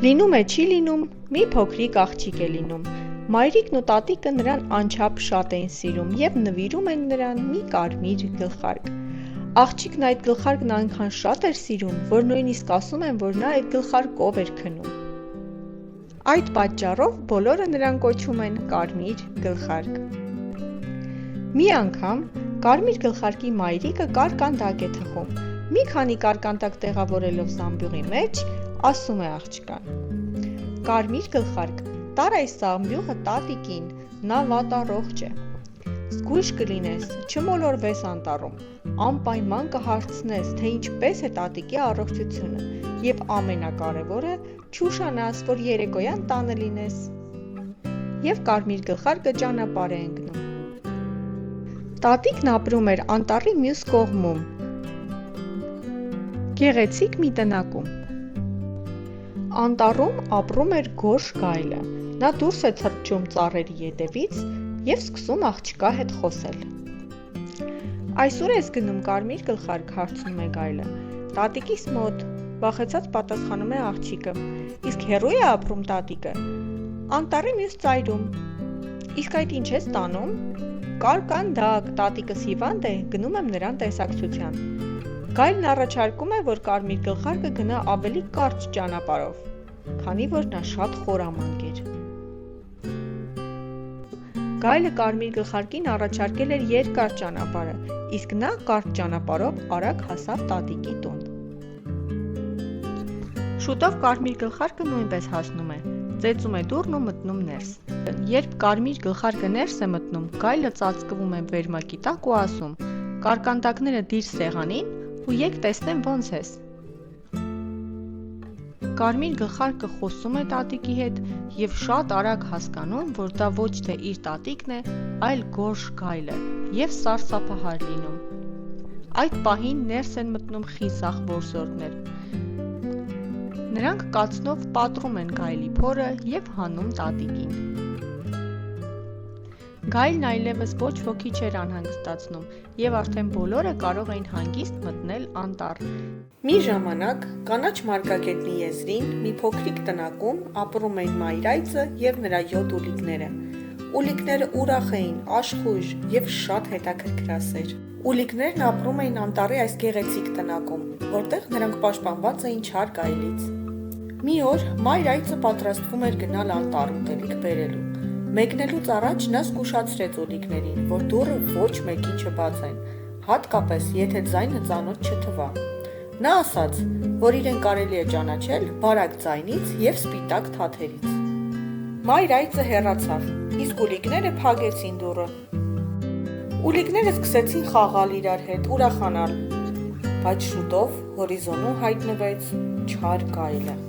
Լինում է չի լինում, մի փոքրիկ աղջիկ է լինում, մայրիկն ու տատիկը նրան անչափ շատ էին սիրում և նվիրում են նրան մի կարմիր գլխարկ։ Աղջիկն այդ գլխարկն այնքան շատ էր սիրում, որ նույնիսկ ասում են, որ նա այդ գլխարկով էր քնում։ Այդ պատճառով բոլորը նրան կոչում են կարմիր գլխարկ։ Մի անգամ կարմիր գլխարկի մայրիկը կարկանդակ է թխում, մի քանի կարկանդակ տեղավորելով զամբյուղի մեջ, ասում է աղջկան. «Կարմիր գլխարկ, տար այս զամբյուղը տատիկին, նա վատ առողջ է։ Զգույշ կլինես, չմոլորվես անտառում, անպայման կհարցնես, թե ինչպես է տատիկի առողջությունը և ամենակարևորը, չուշանաս, որ երեկոյան տանը լինես»։ Եվ կարմիր գլխարկը ճանապարհ է ընկնում։ Տատիկն ապրում էր անտառի մյուս կողմում, գեղեցիկ մի տնակում։ Անտառում ապրում էր գորշ գայլը, նա դուրս է թռչում ծառերի ետևից և սկսում աղջկա հետ խոսել։ «Այսօր ես գնում կարմիր գլխարկ», հարցնում է գայլը։ «Տատիկիս մոտ», վախեցած պատասխանում է աղջիկը։ «Իսկ հեռու է ապրում տատիկը»։ «Անտառի մյուս ծայրում»։ «Իսկ այդ ինչ ես տանում»։ «Կարկանդակ, տատիկս հիվանդ է, գնում եմ նրան տեսակցության»։ Գայլն առաջարկում է, որ կարմիր գլխարկը գնա ավելի կարճ ճանապարհով, քանի որ նա շատ խորամանկ էր։ Գայլը կարմիր գլխարկին առաջարկել էր երկար ճանապարհը, իսկ նա կարճ ճանապարհով արագ հասավ տատիկի տուն։ Շուտով կարմիր գլխարկը նույնպես հասնում է, ծեծում է դուռն ու մտնում ներս։ Երբ կարմիր գլխարկը ներս է մտնում, գայլը ծածկվում է վերմակի տակ ու ասում. «Կարկանդակները դիր սեղանին ու եկ տեսնեմ ոնց ես»։ Կարմիր գլխարկը խոսում է տատիկի հետ և շատ արագ հասկանում, որ դա ոչ թե իր տատիկն է, այլ գորշ գայլը և սարսափահար լինում։ Այդ պահին ներս են մտնում խիզախ որսորդներ։ Նրանք կացնով պատռում են գայլի փորը և հանում տատիկին։ Գայլն այլևս ոչ ոքի չէր անհանգստացնում և արդեն բոլորը կարող էին հանգիստ մտնել անտառ։ Մի ժամանակ կանաչ մարգագետնի եզրին մի փոքրիկ տնակում ապրում էին մայրայցը և նրա 7 ուլիկները։ Ուլիկները ուրախ էին, աշխույժ և շատ հետաքրքրասեր։ Ուլիկներն ապրում էին անտառի այս գեղեցիկ տնակում, որտեղ նրանք պաշտպանված էին չար գայլից։ Մի օր մայր այծը պատրաստվում էր գնալ անտառ ուտելիք բերելու։ Մեկնելուց առաջ նա զգուշացրեց ուլիկներին, որ դուռը ոչ մեկին չբացեն, հատկապես եթե ձայնը ծանոթ չթվա։ Նա ասաց, որ իրեն կարելի է ճանաչել բարակ ձայնից և սպիտակ թաթերից։ Մայր այծը հեռացավ, իսկ ուլիկները փակեցին դուռը։ Ուլիկները սկսեցին խաղալ իրար հետ, ուրախանալ, բայց շուտով հորիզոնում հայտնվեց չար գայլը։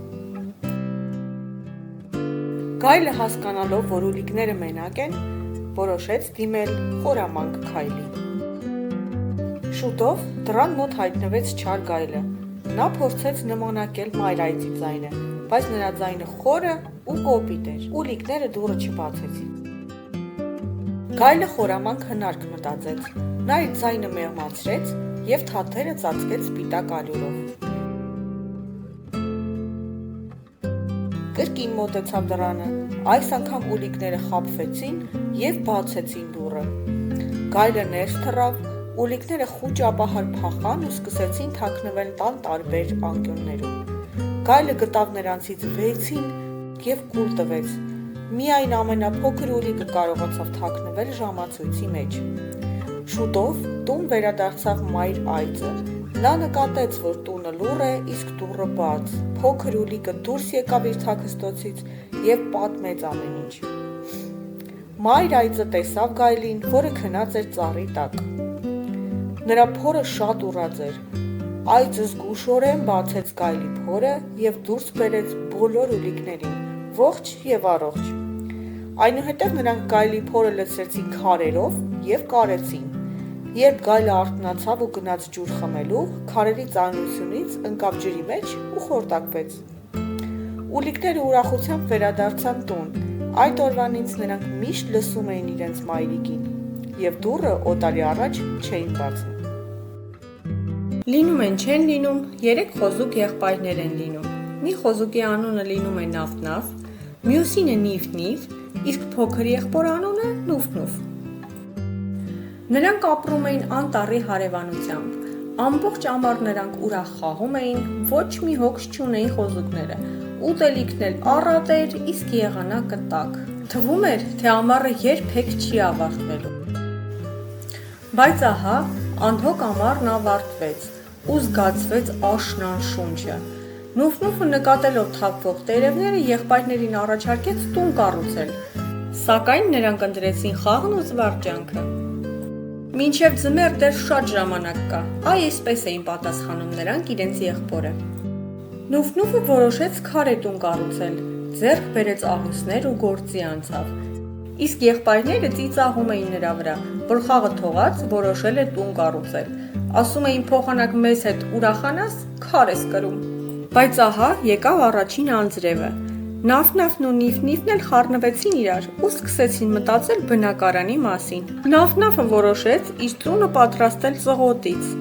Գայլը հասկանալով, որ ուլիկները մենակ են, որոշեց դիմել խորամանկ քայլի։ Շուտով դռան մոտ հայտնվեց չար գայլը։ Նա փորձեց նմանակել մայր այծի ձայնը, բայց նրա ձայնը խորը ու կոպիտ էր։ Ուլիկները դուռը չբացեցին։ Գայլը խորամանկ հնարք մտածեց։ Նա իր ձայնը մեղմացրեց և թաթերը ծածկեց սպիտակ ալյուրով։ Կրկին մոտեցավ դռանը, այս անգամ ուլիկները խաբվեցին և բացեցին դուռը։ Գայլը ներս թռավ, ուլիկները խուճապահար փախան ու սկսեցին թաքնվել տան տարբեր անկյուններում։ Գայլը գտավ նրանցից 6-ին և կուլ տվեց։ Միայն ամենափոքր ուլիկը կարողացավ թաքնվել ժամացույցի մեջ։ Շուտով տուն վերադարձավ մայր այծը։ Նա նկատեց, որ տունը լուռ է, իսկ դուռը բաց։ Փոքր ուլիկը դուրս եկավ իր թաքստոցից և պատմեց ամեն ինչ։ Մայր այծը տեսավ գայլին, որը քնած էր ծառի տակ։ Նրա փորը շատ ուռած էր։ Այծը զգուշորեն բացեց գայլի փորը և դուրս բերեց բոլոր ուլիկներին, ողջ և առողջ։ Այնուհետև նրանք գայլի փորը լցրեցին քարերով և կարեցին։ Երբ գայլը արթնացավ ու գնաց ջուր խմելու, քարերի ծանրությունից ընկավ ջրի մեջ ու խորտակվեց։ Ուլիկները ուրախությամբ վերադարձան տուն։ Այդ օրվանից նրանք միշտ լսում էին իրենց մայրիկին և դուռը օտարի առաջ չէին բացում։ Լինում են չեն լինում, 3 խոզուկ եղբայրներ են լինում։ մի խոզուկի անունը լինում է Նավ-Նավ, մյուսինը Նիվ-Նիվ, իսկ փոքր եղբոր անունը Նուֆ-Նուֆ։ Նրանք ապրում էին անտառի հարևանությամբ, ամբողջ ամառ նրանք ուրախ խաղում էին, ոչ մի հոգս չունեին խոզուկները, ուտելիքն էլ առատ էր, իսկ եղանակը տաք։ Թվում էր, թե ամառը երբեք չի ավարտվելու։ Բայց ահա, անհոգ ամառն ավարտվեց ու զգացվեց աշնան շունչը։ Նուֆ-Նուֆը նկատելով թափվող տերևները եղբայրներին առաջարկեց տուն կառուցել, սակայն նրանք ընտրեցին խաղն ու զվարճանքը։ Մինչև ձմեռ դեռ շատ ժամանակ կա, այսպես էին պատասխանում նրանք իրենց եղբորը։ Նուֆ-Նուֆը որոշեց քարե տուն կառուցել, ձեռք բերեց աղյուսներ ու գործի անցավ։ Իսկ եղբայրները ծիծաղում էին նրա վրա, որ խաղը թողած որոշել է տուն կառուցել։ Ասում էին փոխանակ մեզ հետ ուրախանաս, քար ես կրում։ Բայց ահա եկավ առաջին անձրևը։ Նավ-Նավն ու Նիվ-Նիվն էլ խառնվեցին իրար ու սկսեցին մտածել բնակարանի մասին։ Նավ-Նավը որոշեց իր տունը պատրաստել ծղոտից,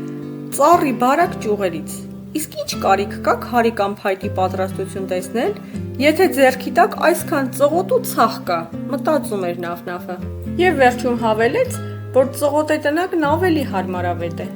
ծառի բարակ ճյուղերից։ Իսկ ինչ կարիք կա քարի կամ փայտի պատրաստություն տեսնել, եթե ձեռքի տակ այսքան ծղոտ ու ցախ կա, մտածում էր Նավ-Նավը։ Եվ վերջում հավելեց, որ ծղոտե տնակն ավելի հարմարավետ է։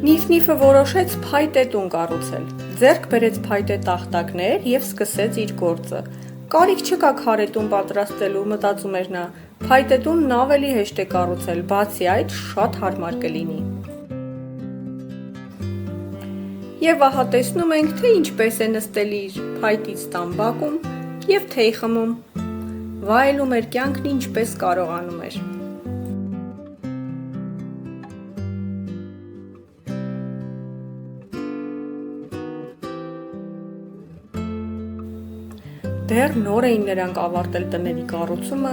Նիվ-Նիվը որոշեց փայտե տուն կառուցել, ձեռք բերեց փայտե տախտակներ և սկսեց իր գործը։ Կարիք չկա քարե տուն պատրաստելու, մտածում էր նա, փայտե տունն ավելի հեշտ է կառուցել, բացի այդ շատ հարմար կլինի։ Եվ ահա տեսնում ենք, թե ինչպես է նստել իր փայտից տամբակում և թեյ խմում, վայելում էր կյանքն ինչպես կարողանում էր։ Դեռ նոր էին նրանք ավարտել տների կառուցումը,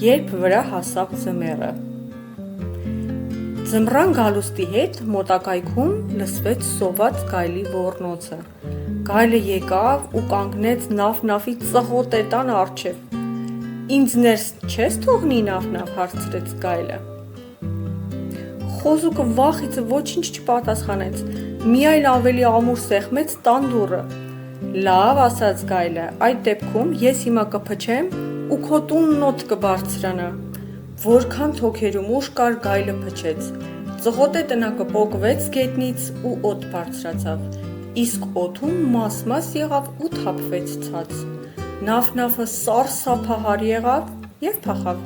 երբ վրա հասավ ձմեռը։ Ձմռան գալուստի հետ մոտակայքում լսվեց սոված գայլի ոռնոցը։ Գայլը եկավ ու կանգնեց Նավ-Նավի ծղոտե տան առջև։ Ինձ ներս չես թողնի, Նավ-Նավ, հարցրեց գայլը։ Խոզուկը վախից ոչինչ չպատասխանեց, միայն ավելի ամուր սեղմեց տան դուռը։ Լավ, ասաց գայլը, այդ դեպքում ես հիմա կփչեմ ու քո տունն օդ կբարձրանա։ Որքան թոքերում ուժ կար գայլը փչեց։ Ծղոտե տնակը պոկվեց գետնից ու օդ բարձրացավ, իսկ օդում մաս-մաս եղավ ու թափվեց ցած։ Նավ-Նավը սարսափահար եղավ և փախավ։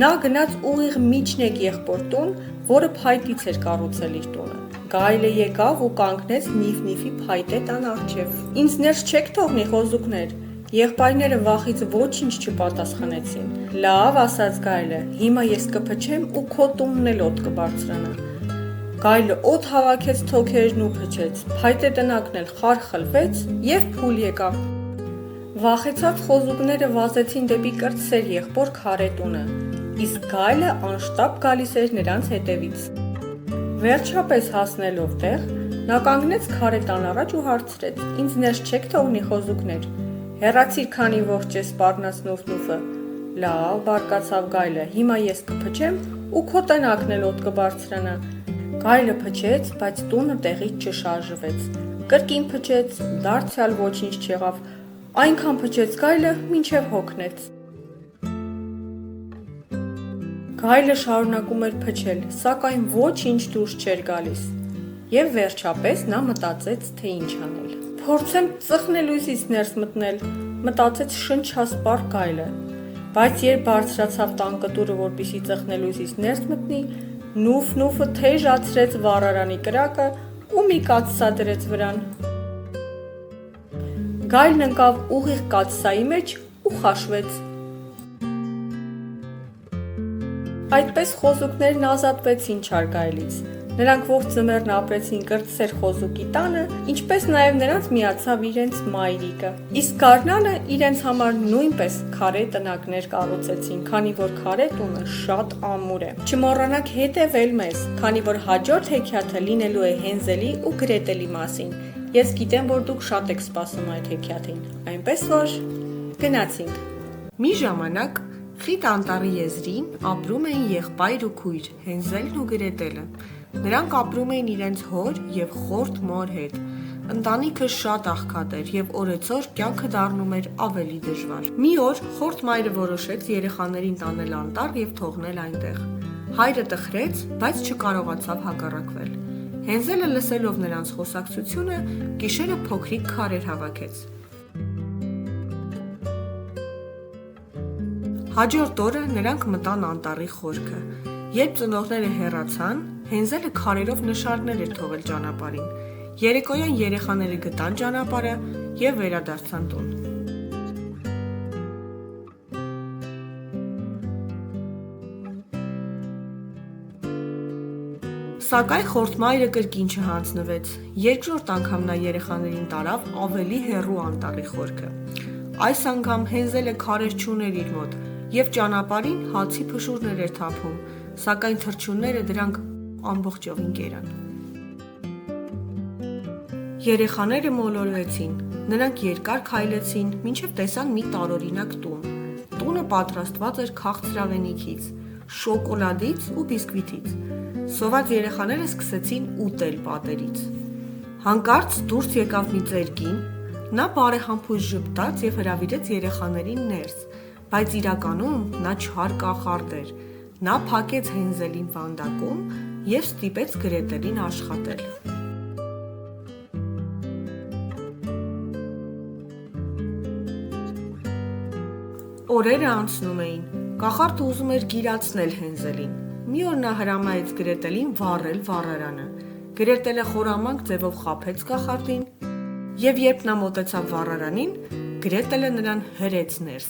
Նա գնաց ուղիղ միջնեկ եղբոր տուն, որը փայտից էր կառուցել իր տունը։ Գայլը եկավ ու կանգնեց Նիվ-Նիվի փայտե տան առջև։ Ինձ ներս չեք թողնի, խոզուկներ։ Եղբայրները վախից ոչինչ չպատասխանեցին։ Լավ, ասաց գայլը, հիմա ես կփչեմ ու քո տունն էլ օդ կբարձրանա։ Գայլը օդ հավաքեց թոքերն ու փչեց, փայտե տնակն էլ խարխլվեց և փուլ եկավ։ Վախեցած խոզուկները վազեցին դեպի կրտսեր եղբոր քարե տունը, իսկ գայլը անշտապ գալիս էր նրանց հետևից։ Վերջապես հասնելով տեղ, նա կանգնեց քարե տան առաջ ու հարցրեց. Ինձ ներս չեք թողնի, խոզուկներ։ Հեռացիր, քանի ողջ է, սպառնաց Նուֆ-Նուֆը։ Լավ, բարկացավ գայլը, հիմա ես կփչեմ ու քո տնակն էլ օդ կբարձրանա։ Գայլը փչեց, բայց տունը տեղից չշարժվեց։ Կրկին փչեց, դարձյալ ոչինչ չեղավ։ Այնքան փչեց գայլը, մինչև հոգնեց։ Գայլը շարունակում էր փչել, սակայն ոչինչ դուրս չէր գալիս։ Եվ վերջապես նա մտածեց, թե ինչ անել։ Փորձեմ ծխնելույզից ներս մտնել, մտածեց շնչասպառ գայլը։ Բայց երբ բարձրացավ տան կտուրը, որպեսզի ծխնելույզից ներս մտնի, Նուֆ-Նուֆը թեժացրեց վառարանի կրակը ու մի կաթսա դրեց վրան։ Գայլն ընկավ ուղիղ կաթսայի մեջ ու խաշվեց։ Այդպես խոզուկներն ազատվեցին չար գայլից։ Նրանք ողջ ձմեռն ապրեցին կրտսեր խոզուկի տանը, ինչպես նաև նրանց միացավ իրենց մայրիկը։ Իսկ գարնանը իրենց համար նույնպես քարե տնակներ կառուցեցին, քանի որ քարե տունը շատ ամուր է։ Չմոռանաք հետևել մեզ, քանի որ հաջորդ հեքիաթը լինելու է Հենզելի ու Գրետելի մասին։ Ես գիտեմ, որ դուք շատ եք սպասում այդ հեքիաթին, այնպես որ գնացինք։ Մի ժամանակ խիտ անտառի եզրին ապրում էին եղբայր ու քույր Հենզելն ու Գրետելը։ Նրանք ապրում էին իրենց հոր և խորթ մոր հետ։ Ընտանիքը շատ աղքատ էր և օրեցօր կյանքը դառնում էր ավելի դժվար։ Մի օր խորթ մայրը որոշեց երեխաներին տանել անտառ և թողնել այնտեղ։ Հայրը տխրեց, բայց չկարողացավ հակառակվել։ Հենզելը լսելով նրանց խոսակցությունը, գիշերը փոքրիկ քարեր հավաքեց։ Հաջորդ օրը նրանք մտան անտառի խորքը։ Երբ ծնողները հեռացան, Հենզելը քարերով նշաններ էր թողել ճանապարհին։ Երեկոյան երեխաները գտան ճանապարհը և վերադարձան տուն։ Սակայն խորթ մայրը կրկին չհանձնվեց։ Երկրորդ անգամ նա երեխաներին տարավ ավելի հեռու անտառի խորքը։ Այս անգամ Հենզելը քարեր չուներ իր մոտ և ճանապարհին հացի փշուրներ էր թափում, սակայն թռչունները դրանք ամբողջովին կերան։ Երեխաները մոլորվեցին։ Նրանք երկար քայլեցին, մինչև տեսան մի տարօրինակ տուն։ Տունը պատրաստված էր քաղցրավենիքից, շոկոլադից ու բիսկվիթից։ Սոված երեխաները սկսեցին ուտել պատերից։ Հանկարծ դուրս եկավ մի ծեր կին, նա բարեհամբույր ժպտաց և հրավիրեց երեխաներին ներս, բայց իրականում նա չար կախարդ էր։ Նա փակեց Հենզելին վանդակում և ստիպեց Գրետելին աշխատել։ Օրերը անցնում էին։ Կախարդը ուզում էր գիրացնել Հենզելին։ Մի օր նա հրամայեց Գրետելին վառել վառարանը։ Գրետելը խորամանկ ձևով խաբեց կախարդին, և երբ նա մոտեցավ վառարանին, Գրետելը նրան հրեց ներս։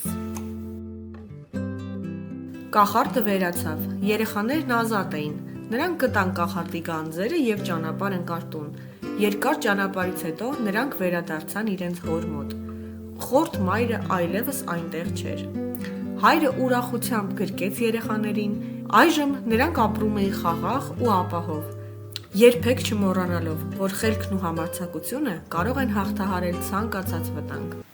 Կախարդը վերացավ։ Երեխաներն ազատ էին։ Նրանք գտան կախարդի գանձերը և ճանապարհ ընկան տուն։ Երկար ճանապարհից հետո նրանք վերադարձան իրենց հոր մոտ։ Խորթ մայրը այլևս այնտեղ չէր։ Հայրը ուրախությամբ գրկեց երեխաներին։ Այժմ նրանք ապրում էին խաղաղ ու ապահով, երբեք չմոռանալով, որ խելքն ու համարձակությունը կարող են հաղթահարել ցանկացած վտանգ։